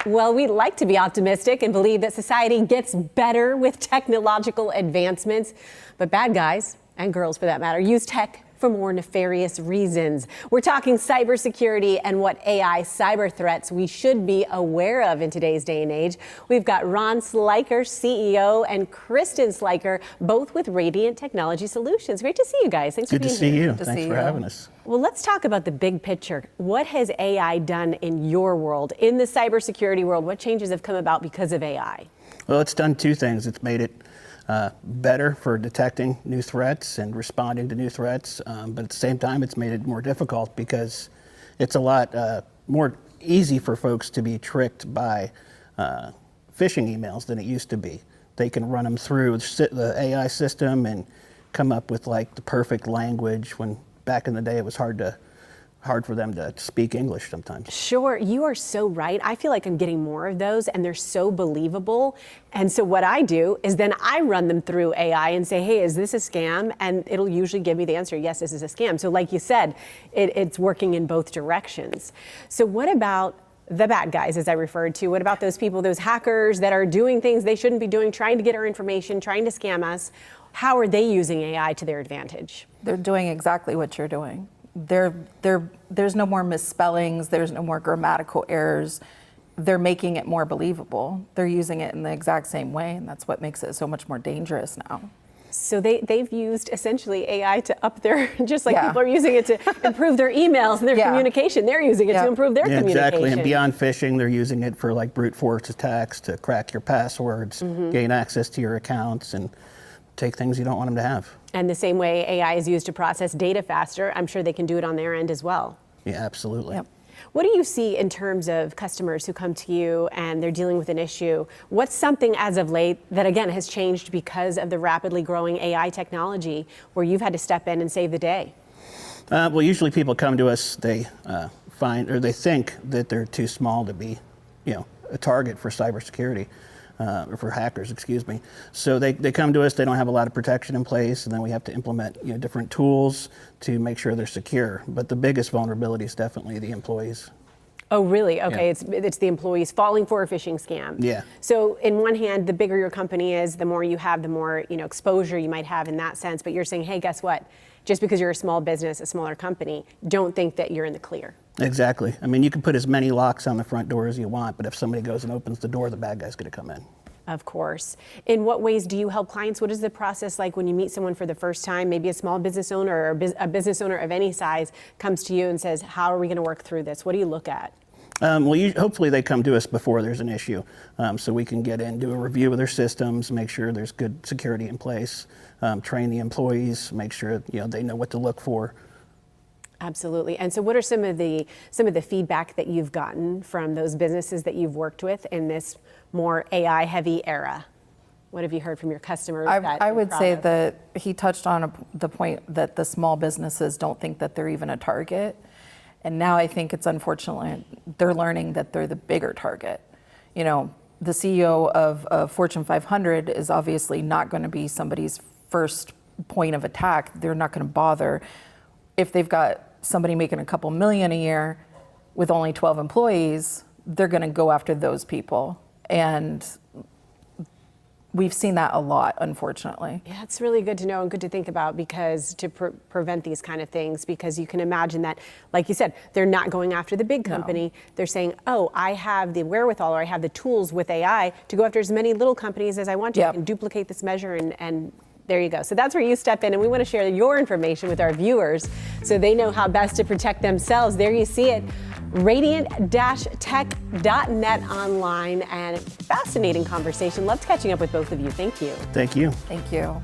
Well, we like to be optimistic and believe that society gets better with technological advancements, but bad guys, and girls for that matter, use tech for more nefarious reasons. We're talking cybersecurity and what AI cyber threats we should be aware of in today's day and age. We've got Ron Sliker, CEO, and Kristen Sliker, both with Radiant Technology Solutions. Great to see you guys. Thanks for being here. Good to see you. Thanks for having us. Well, let's talk about the big picture. What has AI done in your world, in the cybersecurity world? What changes have come about because of AI? Well, it's done two things. It's made it better for detecting new threats and responding to new threats, but at the same time, it's made it more difficult because it's a lot more easy for folks to be tricked by phishing emails than it used to be. They can run them through the AI system and come up with like the perfect language when back in the day it was hard for them to speak English sometimes. Sure, you are so right. I feel like I'm getting more of those and they're so believable. And so what I do is then I run them through AI and say, hey, is this a scam? And it'll usually give me the answer, yes, this is a scam. So like you said, it's working in both directions. So what about the bad guys, as I referred to? What about those people, those hackers that are doing things they shouldn't be doing, trying to get our information, trying to scam us? How are they using AI to their advantage? They're doing exactly what you're doing. There's no more misspellings, there's no more grammatical errors. They're making it more believable. They're using it in the exact same way, and that's what makes it so much more dangerous now. So they've used essentially AI to up their, just like people are using it to improve their emails and their communication, they're using it to improve their communication. Exactly, and beyond phishing, they're using it for like brute force attacks to crack your passwords, gain access to your accounts, and take things you don't want them to have. And the same way AI is used to process data faster, I'm sure they can do it on their end as well. Yeah, absolutely. Yep. What do you see in terms of customers who come to you and they're dealing with an issue? What's something as of late that, again, has changed because of the rapidly growing AI technology where you've had to step in and save the day? Well, usually people come to us, they they think that they're too small to be, a target for cybersecurity. Or for hackers, excuse me. So they come to us, they don't have a lot of protection in place, and then we have to implement different tools to make sure they're secure. But the biggest vulnerability is definitely the employees. Oh, really? Okay, it's the employees falling for a phishing scam. Yeah. So in one hand, the bigger your company is, the more you have, the more exposure you might have in that sense. But you're saying, hey, guess what? Just because you're a small business, a smaller company, don't think that you're in the clear. Exactly. I mean, you can put as many locks on the front door as you want, but if somebody goes and opens the door, the bad guy's going to come in. Of course. In what ways do you help clients? What is the process like when you meet someone for the first time, maybe a small business owner or a business owner of any size comes to you and says, how are we going to work through this? What do you look at? Hopefully they come to us before there's an issue, so we can get in, do a review of their systems, make sure there's good security in place, train the employees, make sure they know what to look for. Absolutely. And so what are some of the feedback that you've gotten from those businesses that you've worked with in this more AI heavy era? What have you heard from your customers? I would say that he touched on the point that the small businesses don't think that they're even a target. And now I think it's unfortunate they're learning that they're the bigger target. The CEO of Fortune 500 is obviously not going to be somebody's first point of attack. They're not going to bother. If they've got somebody making a couple million a year with only 12 employees, they're going to go after those people. And we've seen that a lot, unfortunately. Yeah, it's really good to know and good to think about because to prevent these kind of things, because you can imagine that, like you said, they're not going after the big company. No. They're saying, oh, I have the wherewithal or I have the tools with AI to go after as many little companies as I want to. Yep. I can duplicate this measure and there you go. So that's where you step in, and we want to share your information with our viewers so they know how best to protect themselves. There you see it, radiant-tech.net online, and fascinating conversation. Loved catching up with both of you. Thank you. Thank you. Thank you.